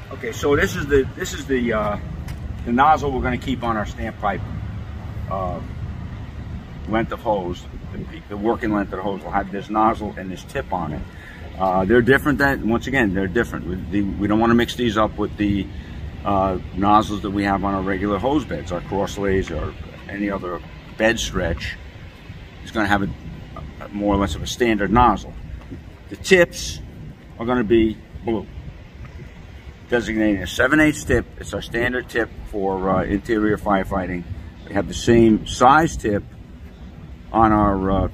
Okay, so this is the nozzle we're going to keep on our standpipe length of hose. The working length of the hose will have this nozzle and this tip on it. They're different. Once again, they're different. We don't want to mix these up with the nozzles that we have on our regular hose beds, our cross lays, or any other bed stretch. It's going to have a more or less of a standard nozzle. The tips are going to be blue, designating a 7/8 tip. It's our standard tip for interior firefighting. We have the same size tip on our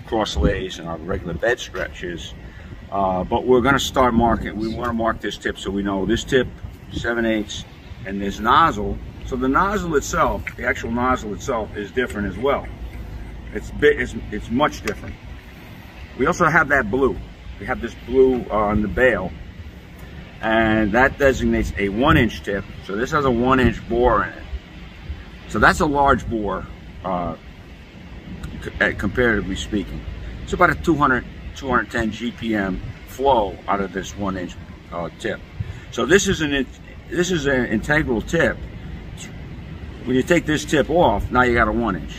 cross lays and our regular bed stretches, but we're going to start marking. We want to mark this tip so we know this tip 7/8 and this nozzle. So the nozzle itself, the actual nozzle itself, is different as well. It's much different. We also have that blue. We have this blue on the bail, and that designates a 1-inch tip. So this has a 1-inch bore in it. So that's a large bore, comparatively speaking. It's about a 210 GPM flow out of this 1-inch tip. So this is an integral tip. When you take this tip off, now you got a 1-inch.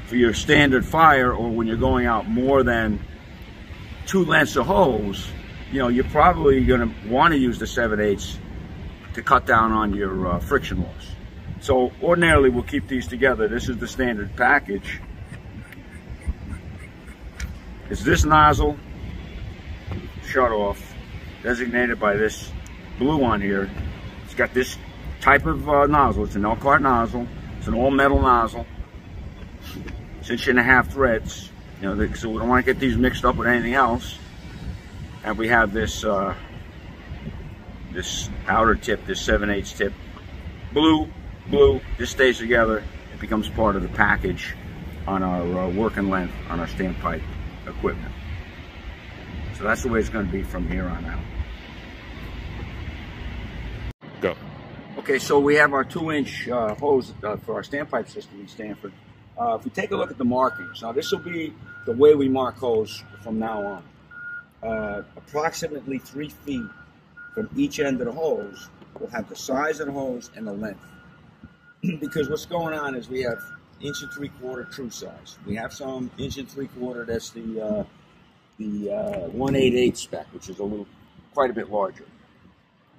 For your standard fire, or when you're going out more than 2 lengths of hose, you're probably going to want to use the 7/8 to cut down on your friction loss. So ordinarily we'll keep these together. This is the standard package. It's this nozzle shut off, designated by this blue on here. It's got this type of nozzle. It's an Elkhart nozzle. It's an all metal nozzle. It's 1.5 threads. So we don't want to get these mixed up with anything else. And we have this this outer tip, this 7/8 tip, blue. This stays together. It becomes part of the package on our working length on our standpipe equipment. So that's the way it's going to be from here on out. Go. Okay, so we have our 2-inch hose for our standpipe system in Stanford. If we take a look at the markings, now this will be the way we mark hose from now on. Approximately 3 feet from each end of the hose, we'll have the size of the hose and the length. Because what's going on is we have 1.75" true size. We have some 1.75". That's the 1/8 spec, which is quite a bit larger.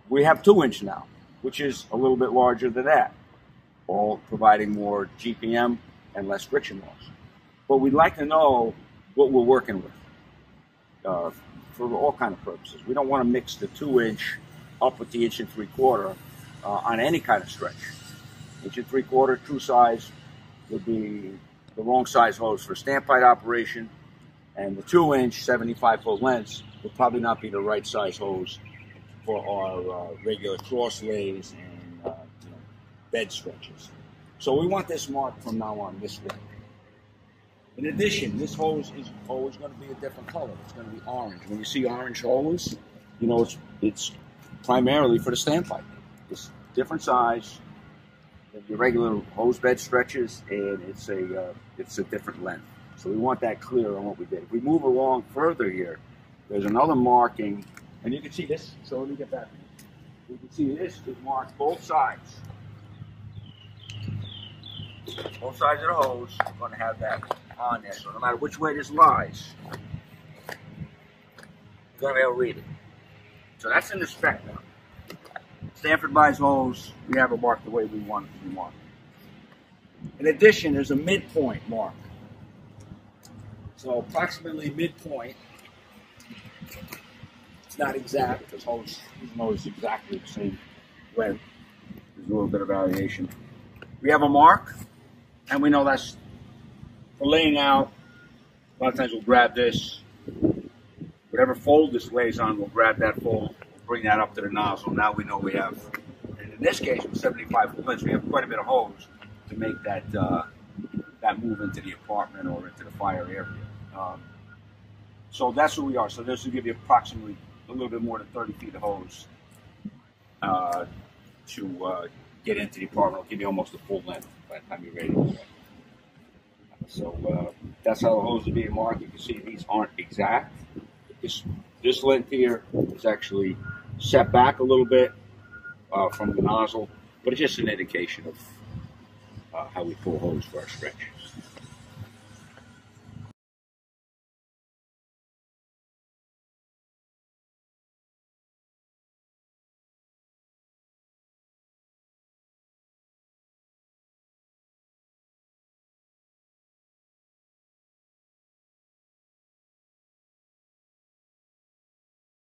We have 2-inch now, which is a little bit larger than that, all providing more GPM and less friction loss. But we'd like to know what we're working with for all kind of purposes. We don't want to mix the 2-inch up with the 1.75" on any kind of stretch. 1.75" true size would be the wrong size hose for standpipe operation, and the 2-inch 75-foot lengths would probably not be the right size hose for our regular cross lays and bed stretches. So we want this marked from now on this way. In addition, this hose is always going to be a different color. It's going to be orange. When you see orange hose, it's primarily for the standpipe. It's different size than your regular hose bed stretches, and it's a different length. So we want that clear on what we did. If we move along further here, there's another marking, and you can see this. So let me get that. You can see this is marked both sides. Both sides of the hose are going to have that on there. So no matter which way this lies, you're going to be able to read it. So that's in the spec now. Stanford buys hose, we have it marked the way we want it to be marked. In addition, there's a midpoint mark. So approximately midpoint. It's not exact because hose is exactly the same length. There's a little bit of variation. We have a mark, and we know that's for laying out. A lot of times we'll grab this. Whatever fold this lays on, we'll grab that fold. Bring that up to the nozzle. Now we know we have, and in this case with 75 lengths, we have quite a bit of hose to make that move into the apartment or into the fire area. So that's where we are. So this will give you approximately a little bit more than 30 feet of hose to get into the apartment. It'll give you almost a full length by the time you're ready to go. So that's how the hose is being marked. You can see these aren't exact. This length here is actually set back a little bit from the nozzle, but it's just an indication of how we pull hose for our stretch.